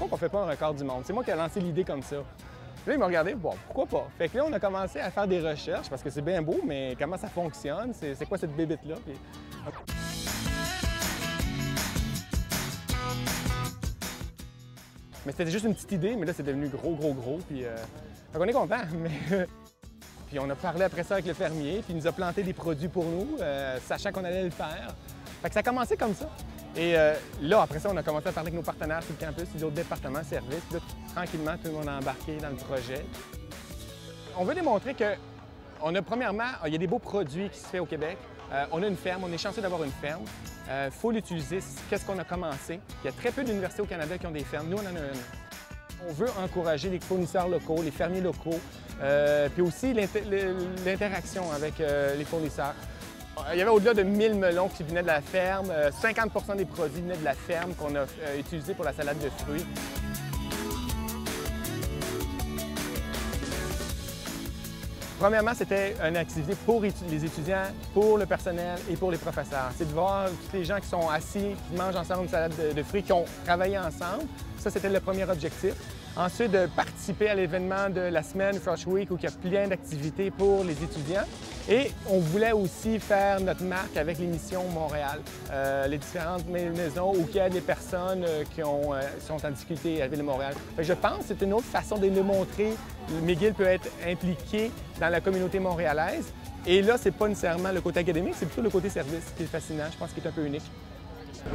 qu'on ne fait pas un record du monde? C'est moi qui ai lancé l'idée comme ça. Là, ils m'ont regardé, bon, pourquoi pas? Fait que là, on a commencé à faire des recherches, parce que c'est bien beau, mais comment ça fonctionne? C'est quoi cette bébête-là? Puis... Mais c'était juste une petite idée, mais là, c'est devenu gros, puis on est content, mais... Puis on a parlé après ça avec le fermier, puis il nous a planté des produits pour nous, sachant qu'on allait le faire. Fait que ça a commencé comme ça. Et là, après ça, on a commencé à parler avec nos partenaires sur le campus, les autres départements, services. Puis là, tranquillement, tout le monde a embarqué dans le projet. On veut démontrer que, premièrement, il y a des beaux produits qui se font au Québec. On a une ferme, on est chanceux d'avoir une ferme. Il faut l'utiliser. Qu'est-ce qu'on a commencé? Il y a très peu d'universités au Canada qui ont des fermes. Nous, on en a une. On veut encourager les fournisseurs locaux, les fermiers locaux, puis aussi l'interaction avec les fournisseurs. Il y avait au-delà de 1000 melons qui venaient de la ferme. 50 des produits venaient de la ferme qu'on a utilisés pour la salade de fruits. Premièrement, c'était une activité pour les étudiants, pour le personnel et pour les professeurs. C'est de voir tous les gens qui sont assis, qui mangent ensemble une salade de fruits, qui ont travaillé ensemble. Ça, c'était le premier objectif. Ensuite, de participer à l'événement de la semaine Fresh Week où il y a plein d'activités pour les étudiants. Et on voulait aussi faire notre marque avec l'émission Montréal, les différentes maisons où il y a des personnes qui sont en difficulté à la Ville de Montréal. Je pense que c'est une autre façon de le montrer. McGill peut être impliqué dans la communauté montréalaise. Et là, c'est pas nécessairement le côté académique, c'est plutôt le côté service qui est fascinant, je pense qu'il est un peu unique.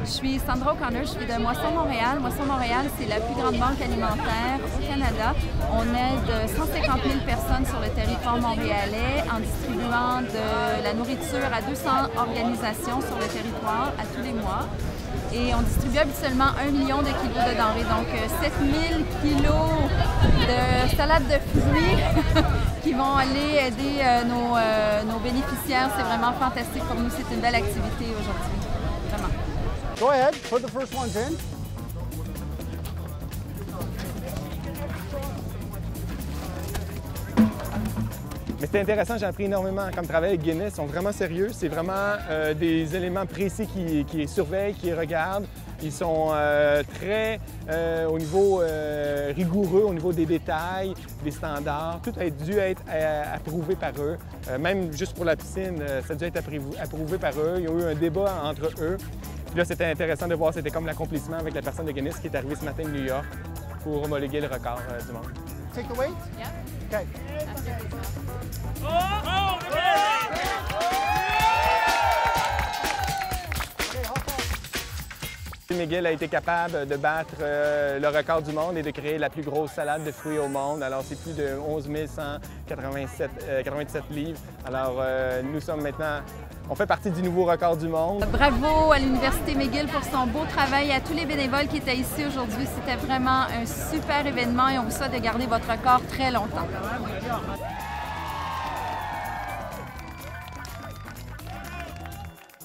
Je suis Sandra O'Connor, je suis de Moisson Montréal. Moisson Montréal, c'est la plus grande banque alimentaire au Canada. On aide 150 000 personnes sur le territoire montréalais en distribuant de la nourriture à 200 organisations sur le territoire à tous les mois. Et on distribue habituellement 1 million de kilos de denrées, donc 7000 kilos de salade de fruits qui vont aller aider nos bénéficiaires. C'est vraiment fantastique pour nous, c'est une belle activité aujourd'hui, vraiment. Go ahead, put the first ones in. Mais c'était intéressant, j'ai appris énormément. Comme travail avec Guinness, ils sont vraiment sérieux. C'est vraiment des éléments précis qui surveillent, qui regardent. Ils sont très au niveau rigoureux, au niveau des détails, des standards. Tout a dû être approuvé par eux. Même juste pour la piscine, ça a dû être approuvé par eux. Il y a eu un débat entre eux. Puis là, c'était intéressant de voir, c'était comme l'accomplissement avec la personne de Guinness qui est arrivée ce matin de New York pour homologuer le record du monde. Take the weight? Yeah. Okay. McGill a été capable de battre le record du monde et de créer la plus grosse salade de fruits au monde. Alors, c'est plus de 11 197 livres. Alors, nous sommes maintenant... On fait partie du nouveau record du monde. Bravo à l'Université McGill pour son beau travail, à tous les bénévoles qui étaient ici aujourd'hui. C'était vraiment un super événement et on vous souhaite de garder votre record très longtemps.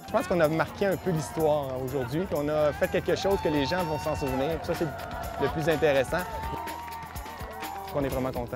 Je pense qu'on a marqué un peu l'histoire aujourd'hui, puis on a fait quelque chose que les gens vont s'en souvenir. Ça, c'est le plus intéressant. On est vraiment contents.